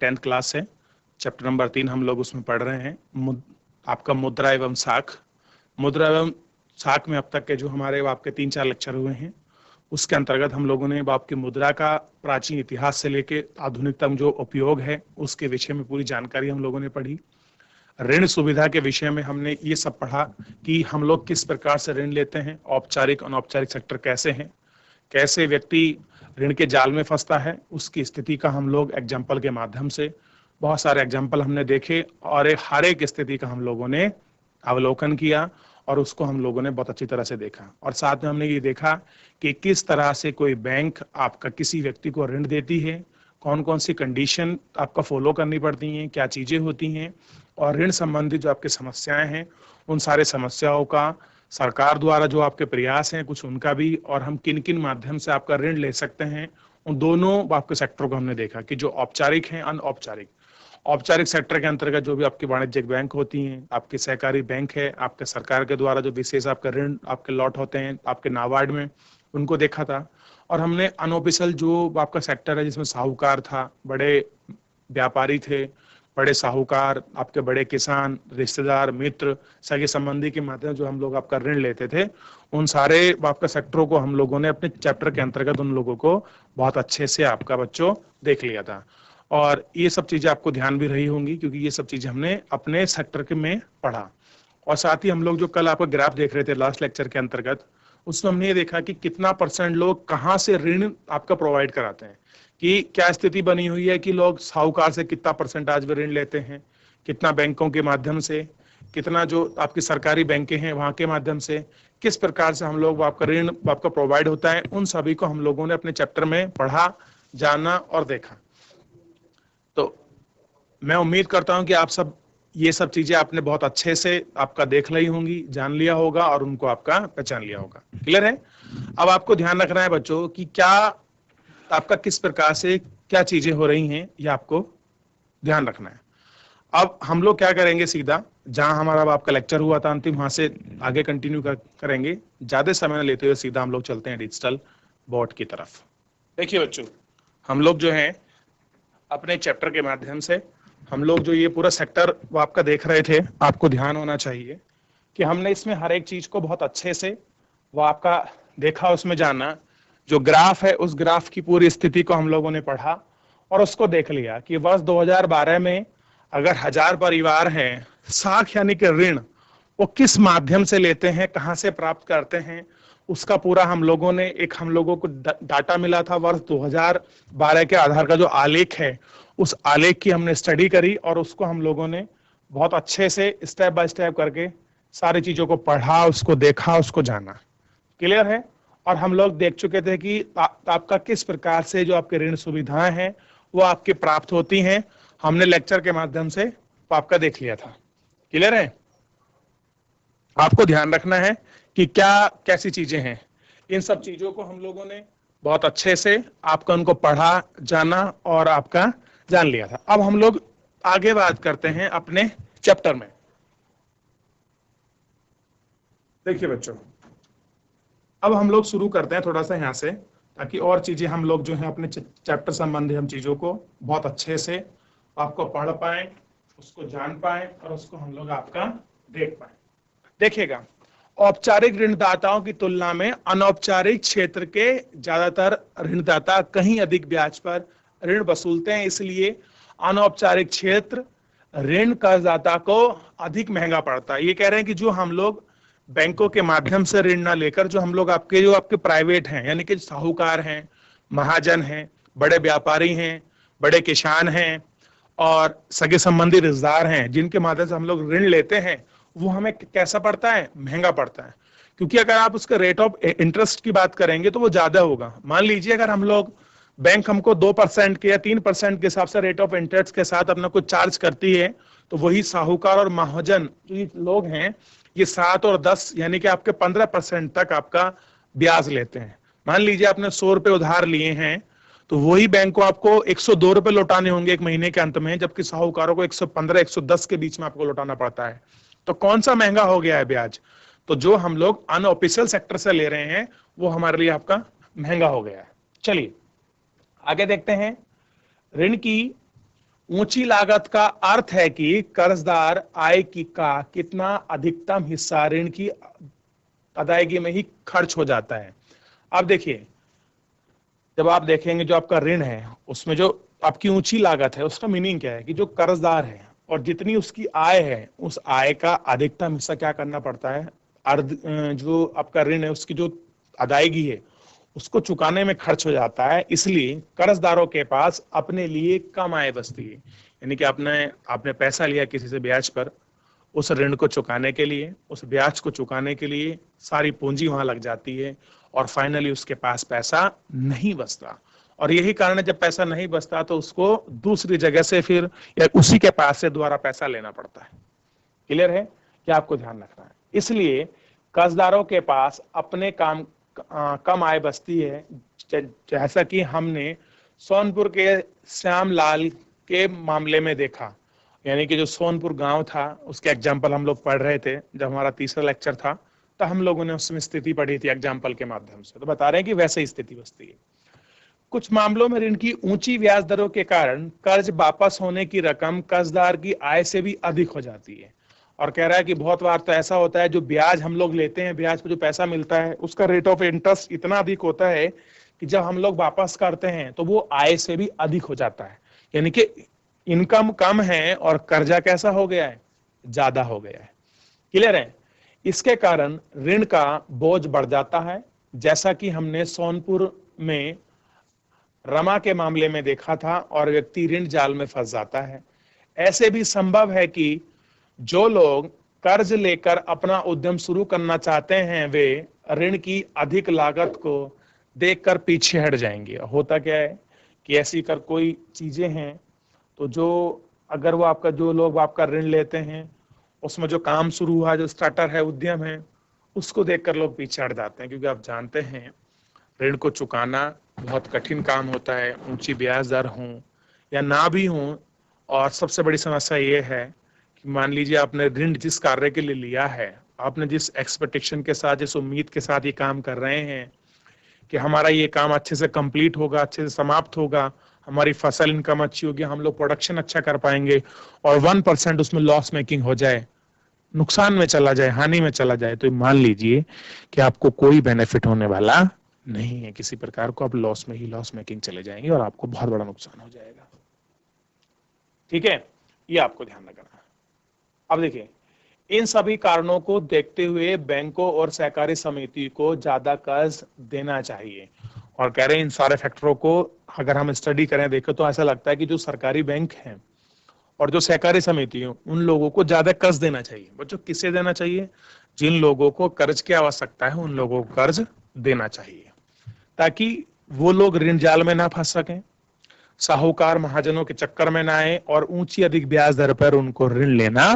10th class है, chapter number 3 हम लोग उसमें पढ़ रहे हैं। आपका मुद्रा एवं साख। मुद्रा एवं साख में अब तक के जो हमारे आपके 3-4 लेक्चर हुए हैं उसके अंतर्गत हम लोगों ने आपकी मुद्रा का प्राचीन इतिहास से लेके आधुनिकतम जो उपयोग है उसके विषय में पूरी जानकारी हम लोगों ने पढ़ी। ऋण सुविधा के विषय में हमने ये सब पढ़ा कि हम लोग किस प्रकार से ऋण लेते हैं, औपचारिक अनौपचारिक सेक्टर कैसे हैं, कैसे व्यक्ति ऋण के जाल में फंसता है, उसकी स्थिति का हम लोग एग्जाम्पल के माध्यम से बहुत सारे एग्जाम्पल हमने देखे और हर एक स्थिति का हम लोगों ने अवलोकन किया और उसको हम लोगों ने बहुत अच्छी तरह से देखा। और साथ में हमने ये देखा कि किस तरह से कोई बैंक आपका किसी व्यक्ति को ऋण देती है, कौन कौन सी कंडीशन आपका फॉलो करनी पड़ती हैं, क्या चीज़ें होती हैं, और ऋण संबंधित जो आपकी समस्याएं हैं उन सारे समस्याओं का सरकार द्वारा जो आपके प्रयास हैं कुछ उनका भी, और हम किन किन माध्यम से आपका ऋण ले सकते हैं, उन दोनों आपके सेक्टरों को हमने देखा कि जो औपचारिक हैं अनौपचारिक। औपचारिक सेक्टर के अंतर्गत जो भी आपकी वाणिज्यिक बैंक होती हैं, आपके सहकारी बैंक है, आपके सरकार के द्वारा जो विशेष आपके ऋण आपके लॉट होते हैं आपके नाबार्ड में, उनको देखा था। और हमने अनऑफिशियल जो आपका सेक्टर है जिसमें साहूकार था, बड़े व्यापारी थे, बड़े साहूकार, आपके बड़े किसान, रिश्तेदार, मित्र, सगे संबंधी के माध्यम जो हम लोग आपका ऋण लेते थे, उन सारे आपका सेक्टरों को हम लोगों ने अपने चैप्टर के अंतर्गत उन लोगों को बहुत अच्छे से आपका बच्चों देख लिया था। और ये सब चीजें आपको ध्यान भी रही होंगी क्योंकि ये सब चीजें हमने अपने सेक्टर के में पढ़ा। और साथ ही हम लोग जो कल आपका ग्राफ देख रहे थे लास्ट लेक्चर के अंतर्गत, उसमें हमने ये देखा कि कितना % लोग कहाँ से ऋण आपका प्रोवाइड कराते हैं, कि क्या स्थिति बनी हुई है कि लोग साहूकार से कितना % आज भी ऋण लेते हैं, कितना बैंकों के माध्यम से, कितना जो आपकी सरकारी बैंकें हैं वहां के माध्यम से, किस प्रकार से हम लोग आपका ऋण आपका प्रोवाइड होता है, उन सभी को हम लोगों ने अपने चैप्टर में पढ़ा, जाना और देखा। तो मैं उम्मीद करता हूं कि आप सब ये सब चीजें आपने बहुत अच्छे से आपका देख ली होंगी, जान लिया होगा और उनको आपका पहचान लिया होगा। क्लियर है? अब आपको ध्यान रखना है बच्चों कि क्या आपका किस प्रकार से क्या चीजें हो रही हैं, ये आपको ध्यान रखना है। अब हम लोग क्या करेंगे, सीधा जहां हमारा आपका लेक्चर हुआ था अंतिम, वहां से आगे कंटिन्यू करेंगे। ज्यादा समय लेते हुए सीधा हम लोग चलते हैं डिजिटल बोर्ड की तरफ। देखिए बच्चों, हम लोग जो है अपने चैप्टर के माध्यम से हम लोग जो ये पूरा सेक्टर वो आपका देख रहे थे, आपको ध्यान होना चाहिए कि हमने इसमें हर एक चीज को बहुत अच्छे से वो आपका देखा, उसमें जाना। जो ग्राफ है उस ग्राफ की पूरी स्थिति को हम लोगों ने पढ़ा और उसको देख लिया कि वर्ष 2012 में अगर 1000 परिवार हैं, साख यानी कि ऋण वो किस माध्यम से लेते हैं, कहाँ से प्राप्त करते हैं, उसका पूरा हम लोगों को डाटा मिला था। वर्ष 2012 के आधार का जो आलेख है उस आलेख की हमने स्टडी करी और उसको हम लोगों ने बहुत अच्छे से स्टेप बाय स्टेप करके सारी चीजों को पढ़ा, उसको देखा, उसको जाना। क्लियर है? और हम लोग देख चुके थे कि आपका किस प्रकार से जो आपके ऋण सुविधाएं हैं वो आपके प्राप्त होती हैं, हमने लेक्चर के माध्यम से आपका देख लिया था। क्लियर है? आपको ध्यान रखना है कि क्या कैसी चीजें हैं, इन सब चीजों को हम लोगों ने बहुत अच्छे से आपका उनको पढ़ा, जाना और आपका जान लिया था। अब हम लोग आगे बात करते हैं अपने चैप्टर में। देखिए बच्चों, अब हम लोग शुरू करते हैं थोड़ा सा यहाँ से, ताकि और चीजें हम लोग जो है अपने चैप्टर संबंधी हम चीजों को बहुत अच्छे से आपको पढ़ पाए, उसको जान पाए और उसको हम लोग आपका देख पाए। देखिएगा, औपचारिक ऋणदाताओं की तुलना में अनौपचारिक क्षेत्र के ज्यादातर ऋणदाता कहीं अधिक ब्याज पर ऋण वसूलते हैं, इसलिए अनौपचारिक क्षेत्र ऋण कर्जदाता को अधिक महंगा पड़ता है। ये कह रहे हैं कि जो हम लोग बैंकों के माध्यम से ऋण ना लेकर जो हम लोग आपके प्राइवेट हैं, यानी कि साहूकार हैं, महाजन हैं, बड़े व्यापारी हैं, बड़े किसान हैं और सगे संबंधी रिश्तेदार हैं, जिनके माध्यम से हम लोग ऋण लेते हैं, वो हमें कैसा पड़ता है? महंगा पड़ता है। क्योंकि अगर आप उसके रेट ऑफ इंटरेस्ट की बात करेंगे तो वो ज्यादा होगा। मान लीजिए अगर हम लोग बैंक हमको 2% के या 3% के हिसाब से रेट ऑफ इंटरेस्ट के साथ अपना कुछ चार्ज करती है, तो वही साहूकार और महाजन जो लोग हैं ये 7 और 10 यानी कि आपके 15% तक आपका ब्याज लेते हैं। मान लीजिए आपने 100 रुपए उधार लिए हैं तो वही बैंक को आपको 102 रुपए लौटाने होंगे एक महीने के अंत में, जबकि साहूकारों को 115 110 के बीच में आपको लौटाना पड़ता है। तो कौन सा महंगा हो गया है ब्याज? तो जो हम लोग अनऑफिशियल सेक्टर से ले रहे हैं वो हमारे लिए आपका महंगा हो गया है। चलिए आगे देखते हैं। ऋण की ऊंची लागत का अर्थ है कि कर्जदार आय की का कितना अधिकतम हिस्सा ऋण की अदायगी में ही खर्च हो जाता है। अब देखिए, जब आप देखेंगे जो आपका ऋण है उसमें जो आपकी ऊंची लागत है, उसका मीनिंग क्या है कि जो कर्जदार है और जितनी उसकी आय है, उस आय का अधिकतम हिस्सा क्या करना पड़ता है, जो आपका ऋण है उसकी जो अदायगी है उसको चुकाने में खर्च हो जाता है। इसलिए कर्जदारों के पास अपने लिए कम आय बचती है। यानी कि आपने पैसा लिया किसी से ब्याज पर, उस ऋण को चुकाने के लिए, उस ब्याज को चुकाने के लिए सारी पूंजी वहां लग जाती है और फाइनली उसके पास पैसा नहीं बचता। और यही कारण है, जब पैसा नहीं बचता तो उसको दूसरी जगह से फिर या उसी के पास से दोबारा पैसा लेना पड़ता है। क्लियर है कि आपको ध्यान रखना है। इसलिए कर्जदारों के पास अपने कम आय बचती है। जैसा कि हमने सोनपुर के श्याम लाल के मामले में देखा, यानी कि जो सोनपुर गांव था उसके एग्जाम्पल हम लोग पढ़ रहे थे जब हमारा तीसरा लेक्चर था, तो हम लोगों ने उसमें स्थिति पढ़ी थी एग्जाम्पल के माध्यम से। तो बता रहे हैं कि वैसे ही स्थिति बचती है। कुछ मामलों में ऋण की ऊंची ब्याज दरों के कारण कर्ज वापस होने की रकम कर्जदार की आय से भी अधिक हो जाती है। और कह रहा है कि बहुत बार तो ऐसा होता है, जो ब्याज हम लोग लेते हैं, ब्याज पर जो पैसा मिलता है उसका रेट ऑफ इंटरेस्ट इतना अधिक होता है कि जब हम लोग वापस करते हैं तो वो आय से भी अधिक हो जाता है। यानी कि इनकम कम है और कर्जा कैसा हो गया है, ज्यादा हो गया है। क्लियर है? इसके कारण ऋण का बोझ बढ़ जाता है, जैसा कि हमने सोनपुर में रमा के मामले में देखा था, और व्यक्ति ऋण जाल में फंस जाता है। ऐसे भी संभव है कि जो लोग कर्ज लेकर अपना उद्यम शुरू करना चाहते हैं वे ऋण की अधिक लागत को देखकर पीछे हट जाएंगे। होता क्या है कि ऐसी कर कोई चीजें हैं तो जो अगर वो आपका जो लोग आपका ऋण लेते हैं उसमें जो काम शुरू हुआ, जो स्टार्टर है, उद्यम है, उसको देखकर लोग पीछे हट जाते हैं। क्योंकि आप जानते हैं ऋण को चुकाना बहुत कठिन काम होता है, ऊंची ब्याज दर हो या ना भी हो। और सबसे बड़ी समस्या ये है कि मान लीजिए आपने ऋण जिस कार्य के लिए लिया है, आपने जिस एक्सपेक्टेशन के साथ, जिस उम्मीद के साथ ये काम कर रहे हैं कि हमारा ये काम अच्छे से कंप्लीट होगा, अच्छे से समाप्त होगा, हमारी फसल इनकम अच्छी होगी, हम लोग प्रोडक्शन अच्छा कर पाएंगे, और 1% उसमें लॉस मेकिंग हो जाए, नुकसान में चला जाए, हानि में चला जाए, तो मान लीजिए कि आपको कोई बेनिफिट होने वाला नहीं है किसी प्रकार को। आप लॉस में ही लॉस मेकिंग चले जाएंगे और आपको बहुत बड़ा नुकसान हो जाएगा। ठीक है, ये आपको ध्यान रखना है। अब देखिए, इन सभी कारणों को देखते हुए बैंकों और सहकारी समिति को ज्यादा कर्ज देना चाहिए। और कह रहे हैं इन सारे फैक्टरों को अगर हम स्टडी करें, देखें, तो ऐसा लगता है कि जो सरकारी बैंक हैं और जो सहकारी समिति है उन लोगों को ज्यादा कर्ज देना चाहिए। बच्चों, किसे देना चाहिए? जिन लोगों को कर्ज की आवश्यकता है उन लोगों को कर्ज देना चाहिए, ताकि वो लोग ऋण जाल में ना फंस सकें, साहूकार महाजनों के चक्कर में ना आए और ऊंची अधिक ब्याज दर पर उनको ऋण लेना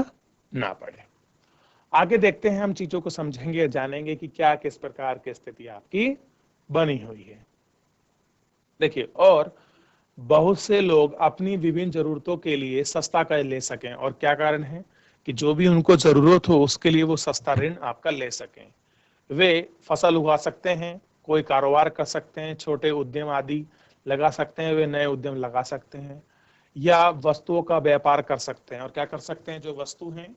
ना पड़े। आगे देखते हैं, हम चीजों को समझेंगे, जानेंगे कि क्या किस प्रकार की स्थिति आपकी बनी हुई है। देखिए, और बहुत से लोग अपनी विभिन्न जरूरतों के लिए सस्ता कर्ज ले सकें। और क्या कारण है कि जो भी उनको जरूरत हो उसके लिए वो सस्ता ऋण आपका ले सकें। वे फसल उगा सकते हैं, कोई कारोबार कर सकते हैं, छोटे उद्यम आदि लगा सकते हैं, वे नए उद्यम लगा सकते हैं, या वस्तुओं का व्यापार कर सकते हैं। और क्या कर सकते हैं? जो वस्तु हैं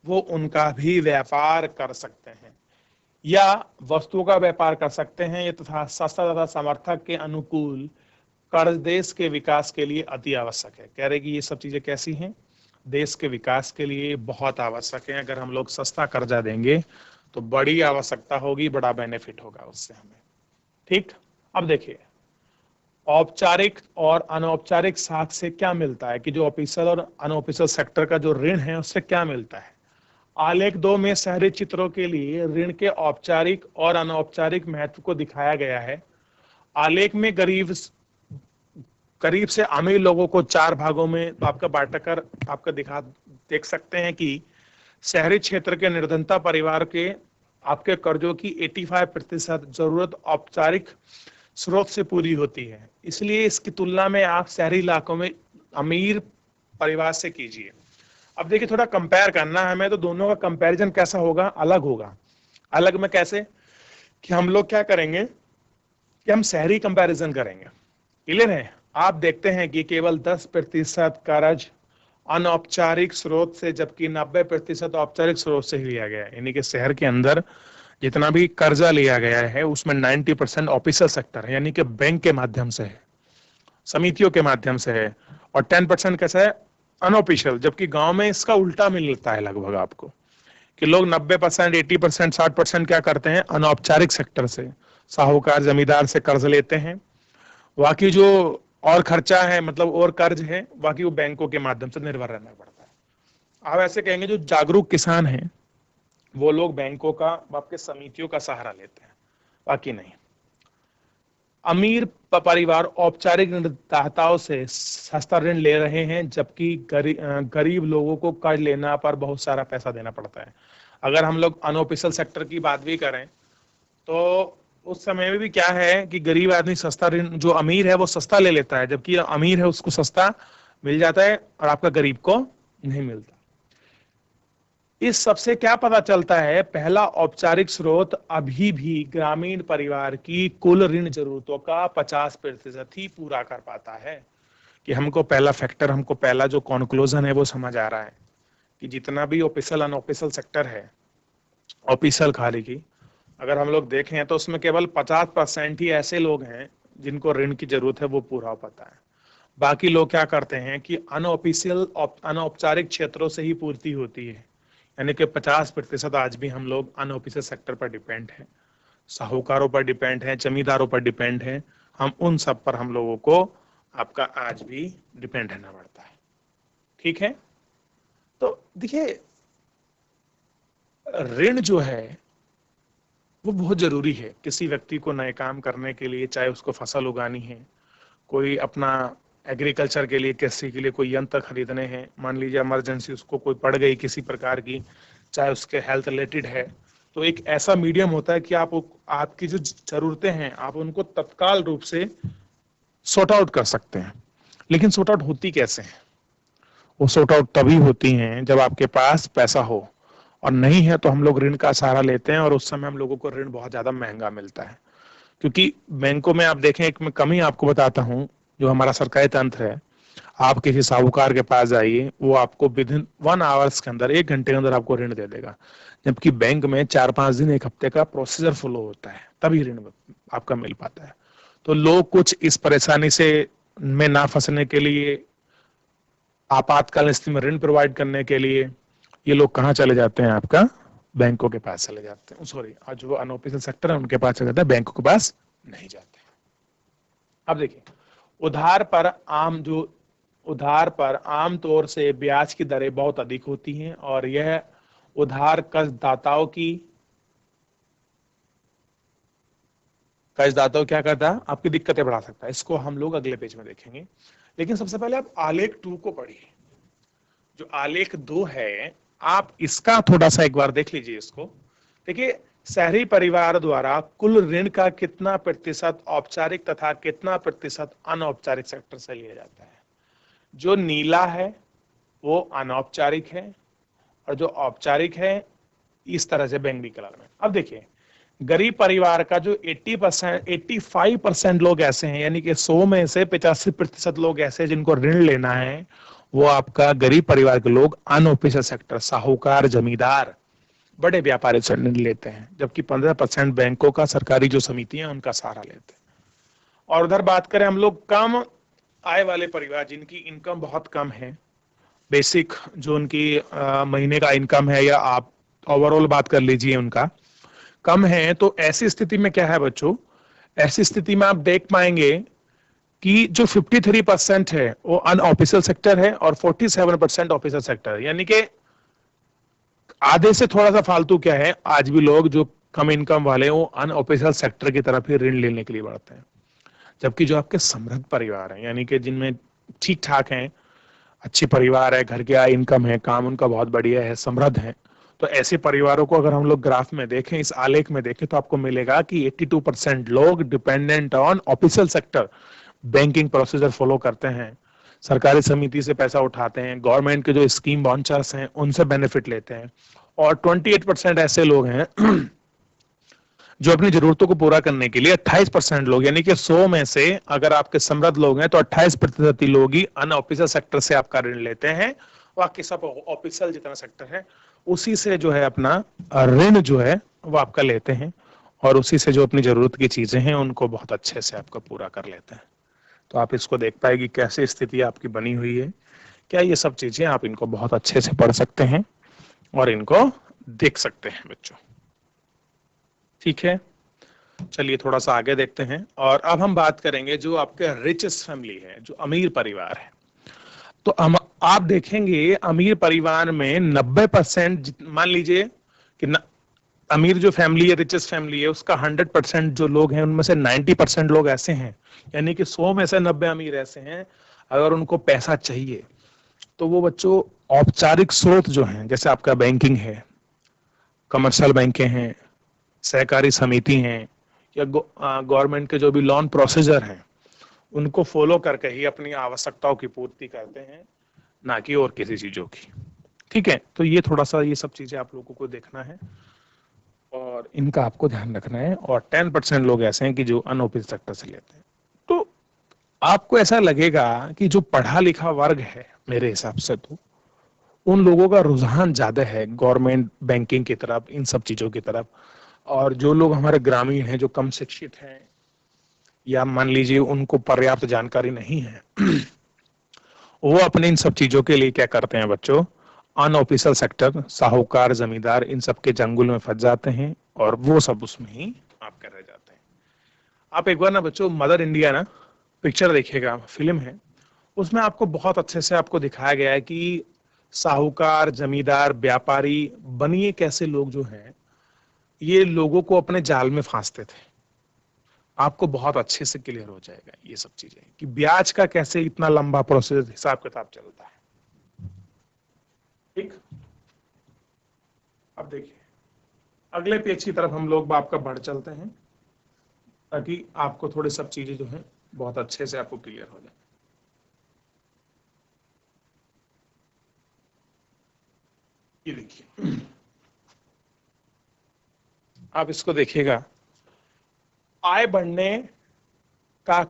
वो उनका भी व्यापार कर सकते हैं, या वस्तुओं का व्यापार कर सकते हैं, ये तथा सस्ता तथा समर्थक के अनुकूल कर्ज देश के विकास के लिए अति आवश्यक है। कह रहे कि ये सब चीजें कैसी हैं? देश के विकास के लिए बहुत आवश्यक है। अगर हम लोग सस्ता कर्जा देंगे तो बड़ी आवश्यकता होगी, बड़ा बेनिफिट होगा उससे हमें। ठीक, अब देखिए, औपचारिक और अनौपचारिक साख से क्या मिलता है कि जो ऑफिशियल और अनऑफिशियल सेक्टर का जो ऋण है उससे क्या मिलता है। आलेख 2 में शहरी चित्रों के लिए ऋण के औपचारिक और अनौपचारिक महत्व को दिखाया गया है। आलेख में करीब से अमीर लोगों को 4 भागों में आपका बांटकर आपका देख सकते हैं कि शहरी क्षेत्र के निर्धनता परिवार के आपके कर्जों की 85% जरूरत औपचारिक स्रोत से पूरी होती है। इसलिए इसकी तुलना में आप शहरी इलाकों में अमीर परिवार से कीजिए। अब देखिए, थोड़ा कंपेयर करना है हमें, तो दोनों का कंपैरिजन कैसा होगा? अलग होगा। अलग में कैसे कि हम लोग क्या करेंगे कि हम शहरी कंपैरिजन करेंगे। क्लियर है? आप देखते हैं कि केवल 10% कर्ज अनौपचारिक स्रोत से, जबकि 90% औपचारिक स्रोत से ही लिया गया है। यानी कि शहर के अंदर जितना भी कर्जा लिया गया है उसमें 90% ऑफिशियल सेक्टर है, यानी कि बैंक के माध्यम से है, समितियों के माध्यम से है, और 10% कैसा है, अनऑफिशियल। जबकि गांव में इसका उल्टा मिलता है लगभग आपको, कि लोग 90%, 80%, 60% क्या करते हैं, अनौपचारिक सेक्टर से, साहूकार जमींदार से कर्ज लेते हैं। बाकी जो और खर्चा है, मतलब और कर्ज है, बाकी वो बैंकों के माध्यम से निर्भर रहना पड़ता है। आप ऐसे कहेंगे जो जागरूक किसान हैं वो लोग बैंकों का, आपके समितियों का सहारा लेते हैं, बाकी नहीं। अमीर परिवार औपचारिक ऋणदाताओं से सस्ता ऋण ले रहे हैं, जबकि गरीब लोगों को कर्ज लेना पर बहुत सारा पैसा देना पड़ता है। अगर हम लोग अनऑफिशियल सेक्टर की बात भी करें तो उस समय में भी क्या है कि गरीब आदमी सस्ता ऋण, जो अमीर है वो सस्ता ले लेता है, जबकि अमीर है उसको सस्ता मिल जाता है और आपका गरीब को नहीं मिलता। इस सबसे क्या पता चलता है, पहला औपचारिक स्रोत अभी भी ग्रामीण परिवार की कुल ऋण जरूरतों का 50% ही पूरा कर पाता है। कि हमको पहला फैक्टर, हमको पहला जो कॉन्क्लूजन है वो समझ आ रहा है कि जितना भी ऑफिशियल अनऑफिशियल सेक्टर है, ऑफिशियल खाली की अगर हम लोग देखें तो उसमें केवल 50% ही ऐसे लोग हैं जिनको ऋण की जरूरत है, वो पूरा हो पाता है। बाकी लोग क्या करते हैं कि अनऑफिशियल, अनौपचारिक क्षेत्रों से ही पूर्ति होती है। यानी कि 50% आज भी हम लोग अनऑफिशियल सेक्टर पर डिपेंड है, साहूकारों पर डिपेंड है, जमींदारों पर डिपेंड है। हम उन सब पर हम लोगों को आपका आज भी डिपेंड रहना पड़ता है। ठीक है, तो देखिए ऋण जो है वो बहुत जरूरी है किसी व्यक्ति को नए काम करने के लिए, चाहे उसको फसल उगानी है, कोई अपना एग्रीकल्चर के लिए, कृषि के लिए कोई यंत्र खरीदने हैं, मान लीजिए इमरजेंसी उसको कोई पड़ गई किसी प्रकार की, चाहे उसके हेल्थ रिलेटेड है, तो एक ऐसा मीडियम होता है कि आप आपकी जो जरूरतें हैं आप उनको तत्काल रूप से सॉर्ट आउट कर सकते हैं। लेकिन सॉर्ट आउट होती कैसे है? वो सॉर्ट आउट तभी होती हैं जब आपके पास पैसा हो, और नहीं है तो हम लोग ऋण का सहारा लेते हैं, और उस समय हम लोगों को ऋण बहुत ज्यादा महंगा मिलता है। क्योंकि बैंकों में आप देखें, एक मैं कमी आपको बताता हूँ, जो हमारा सरकारी तंत्र है, आप किसी साहूकार के पास जाइए, वो आपको विद इन 1 आवर्स के अंदर, 1 घंटे के अंदर आपको ऋण दे देगा। जबकि बैंक में 4-5 दिन, 1 हफ्ते का प्रोसीजर फॉलो होता है, तभी ऋण आपका मिल पाता है। तो लोग कुछ इस परेशानी से में ना फंसने के लिए, आपातकालीन स्थिति में ऋण प्रोवाइड करने के लिए, ये लोग कहाँ चले जाते हैं, आपका बैंकों के पास चले जाते हैं। सॉरी, आज जो अनऑफिशियल सेक्टर है उनके पास चले जाते हैं, बैंकों के पास नहीं जाते। अब देखिए, उधार पर आमतौर से ब्याज की दरें बहुत अधिक होती हैं, और यह उधार कर्जदाताओं क्या करता है, आपकी दिक्कतें बढ़ा सकता है। इसको हम लोग अगले पेज में देखेंगे। लेकिन सबसे पहले आप आलेख 2 को पढ़िए। जो आलेख 2 है, आप इसका थोड़ा सा एक बार देख लीजिए इसको। देखिए, शहरी परिवार द्वारा कुल ऋण का कितना प्रतिशत औपचारिक तथा कितना प्रतिशत अनौपचारिक सेक्टर से लिया जाता है। जो नीला है वो अनौपचारिक है, और जो औपचारिक है इस तरह से बैंगनी कलर में। अब देखिए, गरीब परिवार का जो 80%, 85% लोग ऐसे हैं, यानी कि 100 में से 85% लोग ऐसे हैं जिनको ऋण लेना है, वो आपका गरीब परिवार के लोग अनऑफिशियल सेक्टर, साहूकार, जमींदार, बड़े व्यापारी से ऋण लेते हैं। जबकि 15% बैंकों का, सरकारी जो समितियां उनका सहारा लेते हैं। और उधर बात करें हम लोग कम आय वाले परिवार, जिनकी इनकम बहुत कम है, बेसिक जो उनकी महीने का इनकम है, या आप ओवरऑल बात कर लीजिए उनका कम है, तो ऐसी स्थिति में क्या है बच्चों, ऐसी स्थिति में आप देख पाएंगे कि जो 53% है वो अनऑफिशियल सेक्टर है, और 47% ऑफिशियल सेक्टर है। यानी कि आधे से थोड़ा सा फालतू क्या है, आज भी लोग जो कम इनकम वाले वो अनऑफिशियल सेक्टर की तरफ ही ऋण लेने के लिए बढ़ते हैं। जबकि जो आपके समृद्ध परिवार हैं, यानी कि जिनमें ठीक ठाक हैं, अच्छी परिवार है, घर के इनकम है, काम उनका बहुत बढ़िया है, समृद्ध है, तो ऐसे परिवारों को अगर हम लोग ग्राफ में देखें, इस आलेख में देखें, तो आपको मिलेगा कि 82% लोग dependent on official sector, banking procedure follow करते हैं, सरकारी समिति से पैसा उठाते हैं, गवर्नमेंट के जो स्कीम वाउचर्स हैं उनसे बेनिफिट लेते हैं, और 28% ऐसे लोग हैं जो अपनी जरूरतों को पूरा करने के लिए 28% लोग, यानी कि 100 में से अगर आपके समृद्ध लोग हैं तो 28% ही लोग ही अनऑफिशियल सेक्टर से आपका ऋण लेते हैं। बाकी सब ऑफिशियल जितना सेक्टर है उसी से जो है अपना ऋण जो है वो आपका लेते हैं, और उसी से जो अपनी जरूरत की चीजें हैं उनको बहुत अच्छे से आपका पूरा कर लेते हैं। तो आप इसको देख पाएगी कैसे स्थिति आपकी बनी हुई है। क्या ये सब चीजें आप इनको बहुत अच्छे से पढ़ सकते हैं और इनको देख सकते हैं बच्चों। ठीक है, चलिए थोड़ा सा आगे देखते हैं। और अब हम बात करेंगे जो आपके रिचेस्ट फैमिली है, जो अमीर परिवार है। तो हम आप देखेंगे अमीर परिवार में 90%, मान लीजिए कि अमीर जो फैमिली है, रिचेस्ट फैमिली है, उसका 100% जो लोग हैं उनमें से 90% लोग ऐसे हैं, यानी कि 100 में से 90 अमीर ऐसे हैं अगर उनको पैसा चाहिए तो वो बच्चों औपचारिक स्रोत जो हैं, जैसे आपका बैंकिंग है, कमर्शियल बैंकें हैं, सहकारी समिति हैं, या गवर्नमेंट के जो भी लोन प्रोसीजर हैं उनको फॉलो करके ही अपनी आवश्यकताओं की पूर्ति करते हैं, ना कि और किसी चीजों की। ठीक है, तो ये थोड़ा सा ये सब चीजें आप लोगों को देखना है और इनका आपको ध्यान रखना है। और 10% लोग ऐसे हैं कि जो अनऑफिशियल सेक्टर से लेते हैं। तो आपको ऐसा लगेगा कि जो पढ़ा लिखा वर्ग है, मेरे हिसाब से तो उन लोगों का रुझान ज्यादा है गवर्नमेंट बैंकिंग की तरफ, इन सब चीजों की तरफ। और जो लोग हमारे ग्रामीण हैं, जो कम शिक्षित हैं, या मान लीजिए उनको पर्याप्त जानकारी नहीं है, वो अपने इन सब चीजों के लिए क्या करते हैं बच्चों, अनऑफिशियल सेक्टर, साहूकार, जमींदार, इन सब के चंगुल में फंस जाते हैं और वो सब उसमें ही आप कर रह जाते हैं। आप एक बार ना बच्चों मदर इंडिया ना पिक्चर देखिएगा, फिल्म है, उसमें आपको बहुत अच्छे से आपको दिखाया गया है कि साहूकार, जमींदार, व्यापारी, बनिए कैसे लोग जो हैं ये लोगों को अपने जाल में फांसते थे। आपको बहुत अच्छे से क्लियर हो जाएगा ये सब चीजें कि ब्याज का कैसे इतना लंबा प्रोसेस, हिसाब किताब चलता है। ठीक, अब देखिए अगले पेज की तरफ हम लोग आपका बढ़ चलते हैं ताकि आपको थोड़ी सब चीजें जो है बहुत अच्छे से आपको क्लियर हो जाए। ये देखिए, आप इसको देखिएगा, आय बढ़ने का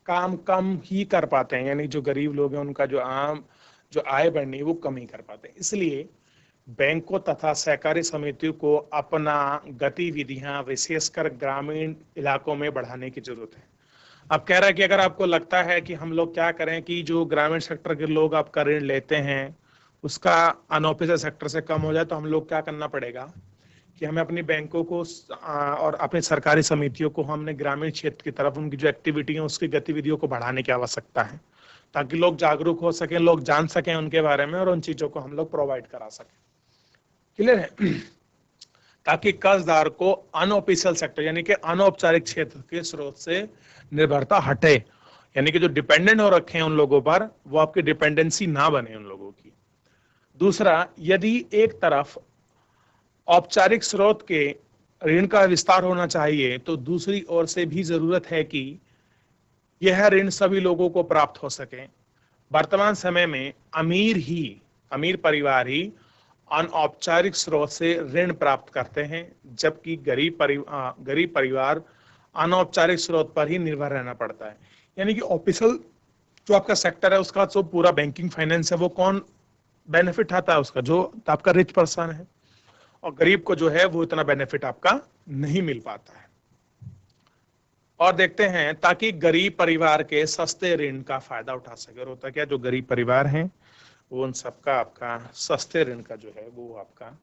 काम कम ही कर पाते हैं, यानी जो गरीब लोग हैं उनका जो आय बढ़नी वो कम ही कर पाते हैं। इसलिए बैंकों तथा सहकारी समितियों को अपना गतिविधियां विशेषकर ग्रामीण इलाकों में बढ़ाने की जरूरत है। अब कह रहा है कि अगर आपको लगता है कि हम लोग क्या करें कि जो ग्रामीण सेक्टर के लोग आपका ऋण लेते हैं उसका अनऑफिशियल सेक्टर से कम हो जाए, तो हम लोग क्या करना पड़ेगा कि हमें अपनी बैंकों को और अपनी सरकारी समितियों को हमने ग्रामीण क्षेत्र की तरफ उनकी जो एक्टिविटी है उसकी गतिविधियों को बढ़ाने की आवश्यकता है, ताकि लोग जागरूक हो सकें, लोग जान सकें उनके बारे में और उन चीजों को हम लोग प्रोवाइड करा सकें। क्लियर है? ताकि कर्जदार को अनऑफिशियल सेक्टर यानी कि अनौपचारिक क्षेत्र के स्रोत से निर्भरता हटे, यानी कि जो डिपेंडेंट हो रखे हैं उन लोगों पर वो आपकी डिपेंडेंसी ना बने उन लोगों की। दूसरा, यदि एक तरफ औपचारिक स्रोत के ऋण का विस्तार होना चाहिए तो दूसरी ओर से भी जरूरत है कि यह ऋण सभी लोगों को प्राप्त हो सके। वर्तमान समय में अमीर परिवार ही अनौपचारिक स्रोत से ऋण प्राप्त करते हैं, जबकि गरीब परिवार अनौपचारिक स्रोत पर ही निर्भर रहना पड़ता है। यानी कि ऑफिशियल जो आपका सेक्टर है उसका जो पूरा बैंकिंग फाइनेंस है वो कौन बेनिफिट आता है उसका, जो आपका रिच पर्सन है, और गरीब को जो है वो इतना बेनिफिट आपका नहीं मिल पाता है। और देखते हैं ताकि गरीब परिवार के सस्ते ऋण का फायदा उठा सके। और होता क्या, जो गरीब परिवार हैं वो उन सबका आपका सस्ते ऋण का जो है वो आपका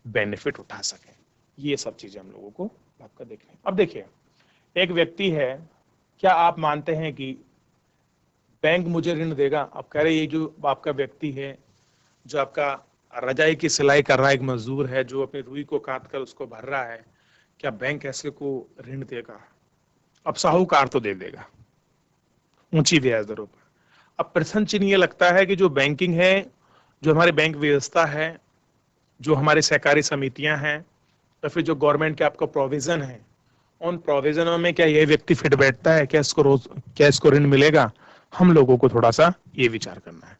बेनिफिट उठा सके। ये सब चीजें हम लोगों को आपका देखने। अब देखिए, एक व्यक्ति है, क्या आप मानते हैं कि बैंक मुझे ऋण देगा? आप कह रहे ये जो आपका व्यक्ति है जो आपका रजाई की सिलाई कर रहा है, एक मजदूर है जो अपनी रुई को काट कर उसको भर रहा है, क्या बैंक ऐसे को ऋण देगा? अब साहूकार तो दे देगा ऊंची ब्याज दरों पर। अब प्रश्न चिन्ह ये लगता है कि जो बैंकिंग है, जो हमारी बैंक व्यवस्था है, जो हमारी सहकारी समितियां हैं, तो फिर जो गवर्नमेंट के आपका प्रोविजन है, उन प्रोविजनों में क्या ये व्यक्ति फिट बैठता है? क्या इसको ऋण मिलेगा? हम लोगों को थोड़ा सा ये विचार करना है।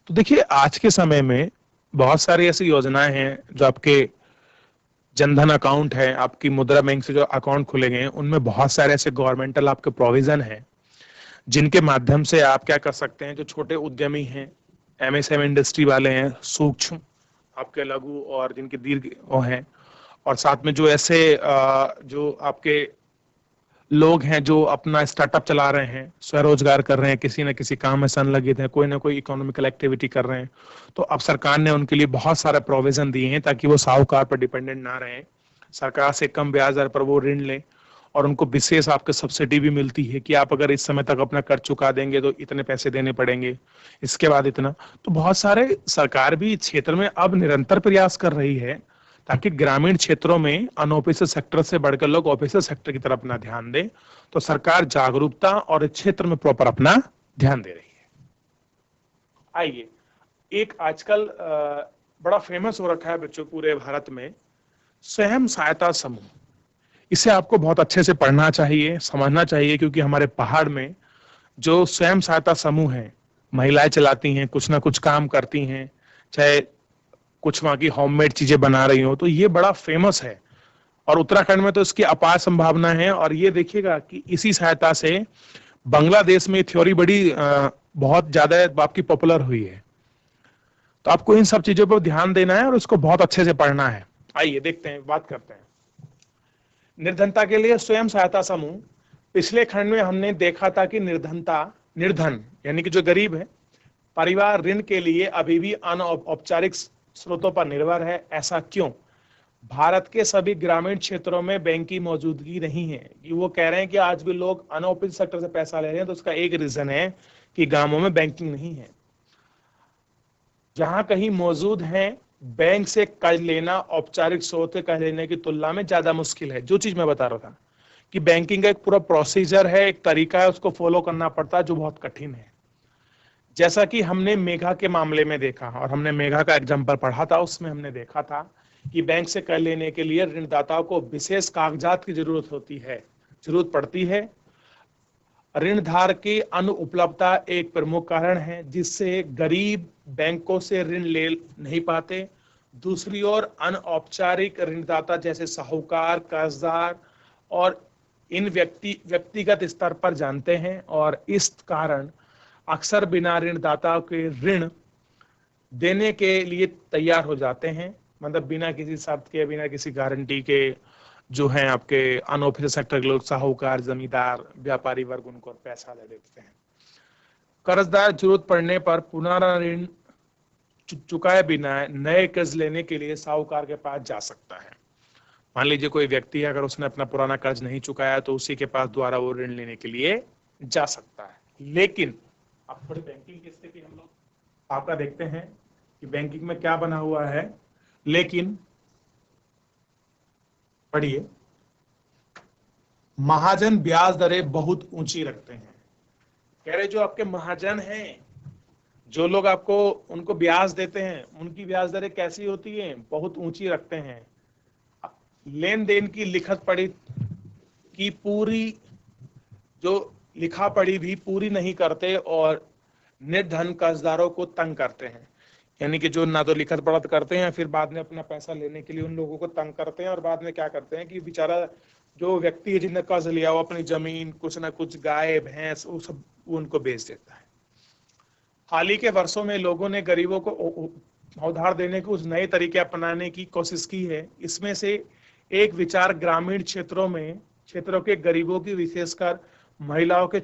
तो देखिए, आज के समय में बहुत सारी ऐसी योजनाएं हैं जो आपके जनधन अकाउंट है, आपकी मुद्रा बैंक से जो अकाउंट खुले गए हैं उनमें बहुत सारे ऐसे गवर्नमेंटल आपके प्रोविजन है जिनके माध्यम से आप क्या कर सकते हैं। जो छोटे उद्यमी हैं, एमएसएमई इंडस्ट्री वाले हैं, सूक्ष्म आपके लघु और जिनके दीर्घ वो हैं, और साथ में जो ऐसे जो आपके लोग हैं जो अपना स्टार्टअप चला रहे हैं, स्वरोजगार कर रहे हैं, किसी न किसी काम में संलग्नित है, कोई ना कोई इकोनॉमिकल एक्टिविटी कर रहे हैं, तो अब सरकार ने उनके लिए बहुत सारे प्रोविजन दिए हैं ताकि वो साहूकार पर डिपेंडेंट ना रहें, सरकार से कम ब्याज दर पर वो ऋण लें, और उनको विशेष आपके सब्सिडी भी मिलती है कि आप अगर इस समय तक अपना कर्ज चुका देंगे तो इतने पैसे देने पड़ेंगे, इसके बाद इतना। तो बहुत सारे सरकार भी इस क्षेत्र में अब निरंतर प्रयास कर रही है ताकि ग्रामीण क्षेत्रों में अनऑफिशियल सेक्टर से बढ़कर लोग ऑफिशियल सेक्टर की तरफ अपना ध्यान दें। तो सरकार जागरूकता और इस क्षेत्र में प्रॉपर अपना ध्यान दे रही है। आइए, एक आजकल बड़ा फेमस हो रखा है बच्चों पूरे भारत में, स्वयं सहायता समूह। इसे आपको बहुत अच्छे से पढ़ना चाहिए, समझना चाहिए, क्योंकि हमारे पहाड़ में जो स्वयं सहायता समूह है, महिलाएं चलाती हैं, कुछ ना कुछ काम करती हैं, चाहे कुछ वहां की होममेड चीजें बना रही हो, तो ये बड़ा फेमस है। और उत्तराखंड में तो इसकी अपार संभावना है। और ये देखिएगा कि इसी सहायता से बांग्लादेश में थ्योरी बड़ी बहुत ज्यादा आपकी पॉपुलर हुई है। तो आपको इन सब चीजों पर ध्यान देना है और उसको बहुत अच्छे से पढ़ना है। आइए देखते हैं, बात करते हैं निर्धनता के लिए स्वयं सहायता समूह। पिछले खंड में हमने देखा था कि निर्धन यानी कि जो गरीब है, परिवार ऋण के लिए अभी भी अनौपचारिक स्रोतों पर निर्भर है। ऐसा क्यों? भारत के सभी ग्रामीण क्षेत्रों में बैंक की मौजूदगी नहीं है। कि वो कह रहे हैं कि आज भी लोग अनऑफिशियल सेक्टर से पैसा ले रहे हैं, तो उसका एक रीजन है कि गांवों में बैंकिंग नहीं है। जहां कहीं मौजूद है, बैंक से कर्ज लेना औपचारिक स्रोत से कर्ज लेने की तुलना में ज्यादा मुश्किल है। जो चीज मैं बता रहा था कि बैंकिंग का एक पूरा प्रोसीजर है, एक तरीका है, उसको फॉलो करना पड़ता है, जो बहुत कठिन है। जैसा कि हमने मेघा के मामले में देखा, और हमने मेघा का एग्जाम्पल पढ़ा था, उसमें हमने देखा था कि बैंक से कर्ज लेने के लिए ऋणदाताओं को विशेष कागजात की जरूरत पड़ती है। ऋणधारक की अनुपलब्धता एक प्रमुख कारण है जिससे गरीब बैंकों से ऋण ले नहीं पाते। दूसरी ओर अनौपचारिक ऋणदाता जैसे साहूकार, कर्जदार और इन व्यक्तिगत स्तर पर जानते हैं, और इस कारण अक्सर बिना ऋणदाता के ऋण देने के लिए तैयार हो जाते हैं। मतलब बिना किसी शर्त के, बिना किसी गारंटी के जो है आपके अनऑफिशियल सेक्टर के लोग, साहूकार, जमींदार, व्यापारी वर्ग, उनको पैसा दे देते हैं। कर्जदार जरूरत पड़ने पर पुनः ऋण चुकाए बिना नए कर्ज लेने के लिए साहूकार के पास जा सकता है। मान लीजिए कोई व्यक्ति है, अगर उसने अपना पुराना कर्ज नहीं चुकाया तो उसी के पास दोबारा वो ऋण लेने के लिए जा सकता है। लेकिन अब थोड़ी बैंकिंग की स्थिति हम लोग आपका देखते हैं कि बैंकिंग में क्या बना हुआ है। लेकिन पढ़िए, महाजन ब्याज दरें बहुत ऊंची रखते हैं। कह रहे जो आपके महाजन हैं, जो लोग आपको उनको ब्याज देते हैं, उनकी ब्याज दरें कैसी होती हैं? बहुत ऊंची रखते हैं। लेन देन की लिखत पढ़ी की पूरी जो लिखा पढ़ी भी पूरी नहीं करते और निर्धन कर्जदारों को तंग करते हैं। यानी कि जो ना तो लिखत पढ़त करते हैं, फिर बाद में अपना पैसा लेने के लिए उन लोगों को तंग करते हैं, और बाद में क्या करते हैं कि बेचारा जो व्यक्ति है जिसने कर्ज लिया, वो अपनी जमीन, कुछ ना कुछ गाय भैंस, वो सब उनको बेच देता है। हाल ही के वर्षों में लोगों ने गरीबों को उधार देने के कुछ नए तरीके अपनाने की कोशिश की है। इसमें से एक विचार ग्रामीण क्षेत्रों के गरीबों की, विशेषकर महिलाओं को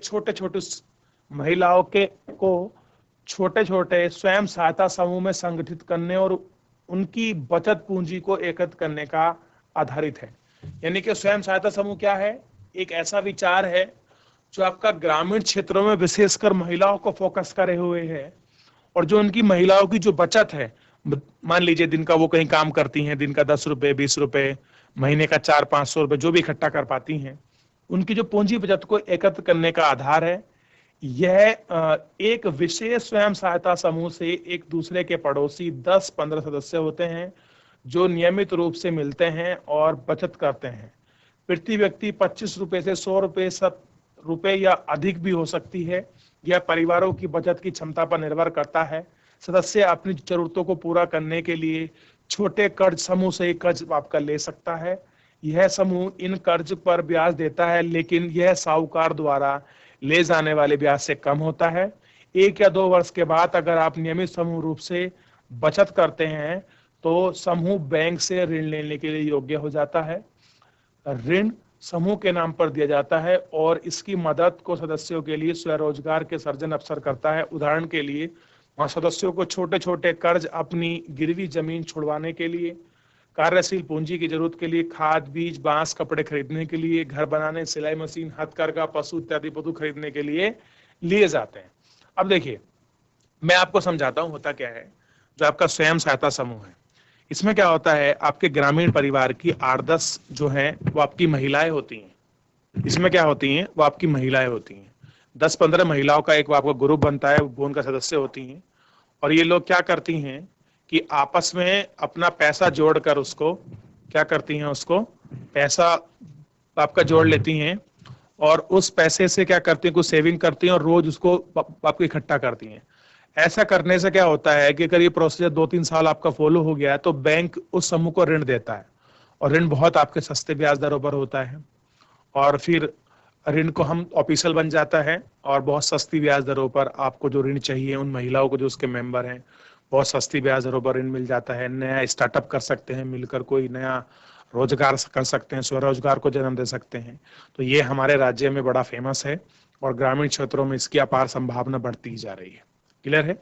छोटे छोटे स्वयं सहायता समूह में संगठित करने और उनकी बचत पूंजी को एकत्र करने का आधारित है। यानी कि स्वयं सहायता समूह क्या है? एक ऐसा विचार है जो आपका ग्रामीण क्षेत्रों में विशेषकर महिलाओं को फोकस करे हुए है, और जो उनकी महिलाओं की जो बचत है, मान लीजिए दिन का वो कहीं काम करती हैं, दिन का 10 रुपए, 20 रुपए, महीने का 400-500 रुपए जो भी इकट्ठा कर पाती हैं, उनकी जो पूंजी बचत को एकत्र करने का आधार है। यह एक विशेष स्वयं सहायता समूह से एक दूसरे के पड़ोसी 10-15 सदस्य होते हैं जो नियमित रूप से मिलते हैं और बचत करते हैं। प्रति व्यक्ति 25 रुपए से 100 रुपए या अधिक भी हो सकती है। यह परिवारों की बचत की क्षमता पर निर्भर करता है। सदस्य अपनी जरूरतों को पूरा करने के लिए छोटे कर्ज समूह से ही कर्ज आपका ले सकता है। यह समूह इन कर्ज पर ब्याज देता है, लेकिन यह साहूकार द्वारा ले जाने वाले ब्याज से कम होता है। 1 या 2 वर्ष के बाद अगर आप नियमित समूह रूप से बचत करते हैं तो समूह बैंक से ऋण लेने के लिए योग्य हो जाता है। ऋण समूह के नाम पर दिया जाता है और इसकी मदद को सदस्यों के लिए स्वरोजगार के सर्जन अवसर करता है। उदाहरण के लिए वहाँ सदस्यों को छोटे छोटे कर्ज अपनी गिरवी जमीन छुड़वाने के लिए, कार्यशील पूंजी की जरूरत के लिए, खाद बीज बांस कपड़े खरीदने के लिए, घर बनाने, सिलाई मशीन, हथकरघा, पशु इत्यादि पशु खरीदने के लिए लिए जाते हैं। अब देखिए मैं आपको समझाता हूँ होता क्या है। जो आपका स्वयं सहायता समूह है, इसमें क्या होता है, आपके ग्रामीण परिवार की 8-10 जो है वो आपकी महिलाएं होती हैं। इसमें क्या होती हैं, वो आपकी महिलाएं होती हैं। 10-15 महिलाओं का एक आपका ग्रुप बनता है, वो उनका सदस्य होती हैं। और ये लोग क्या करती हैं कि आपस में अपना पैसा जोड़कर उसको क्या करती हैं, उसको पैसा आपका जोड़ लेती हैं और उस पैसे से क्या करती हैं, कुछ सेविंग करती हैं और रोज उसको आपको इकट्ठा करती हैं। ऐसा करने से क्या होता है कि अगर ये प्रोसीजर 2-3 साल आपका फॉलो हो गया है तो बैंक उस समूह को ऋण देता है और ऋण बहुत आपके सस्ते ब्याज दरों पर होता है। और फिर ऋण को हम ऑफिशियल बन जाता है और बहुत सस्ती ब्याज दरों पर आपको जो ऋण चाहिए उन महिलाओं को जो उसके मेंबर हैं, बहुत सस्ती ब्याज दरों पर ऋण मिल जाता है। नया स्टार्टअप कर सकते हैं, मिलकर कोई नया रोजगार कर सकते हैं, स्वरोजगार को जन्म दे सकते हैं। तो ये हमारे राज्य में बड़ा फेमस है और ग्रामीण क्षेत्रों में इसकी अपार संभावना बढ़ती जा रही है। क्लियर है?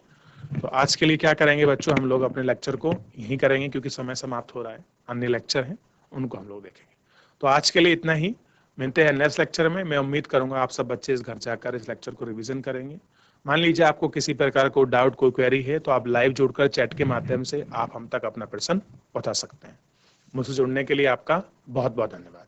तो आज के लिए क्या करेंगे बच्चों, हम लोग अपने लेक्चर को यहीं करेंगे क्योंकि समय समाप्त हो रहा है। अन्य लेक्चर हैं उनको हम लोग देखेंगे। तो आज के लिए इतना ही, मिलते हैं नेक्स्ट लेक्चर में। मैं उम्मीद करूंगा आप सब बच्चे इस घर जाकर इस लेक्चर को रिवीजन करेंगे। मान लीजिए आपको किसी प्रकार को डाउट, कोई क्वेरी है तो आप लाइव जुड़कर चैट के माध्यम से आप हम तक अपना प्रश्न पहुंचा सकते हैं। मुझसे जुड़ने के लिए आपका बहुत बहुत धन्यवाद।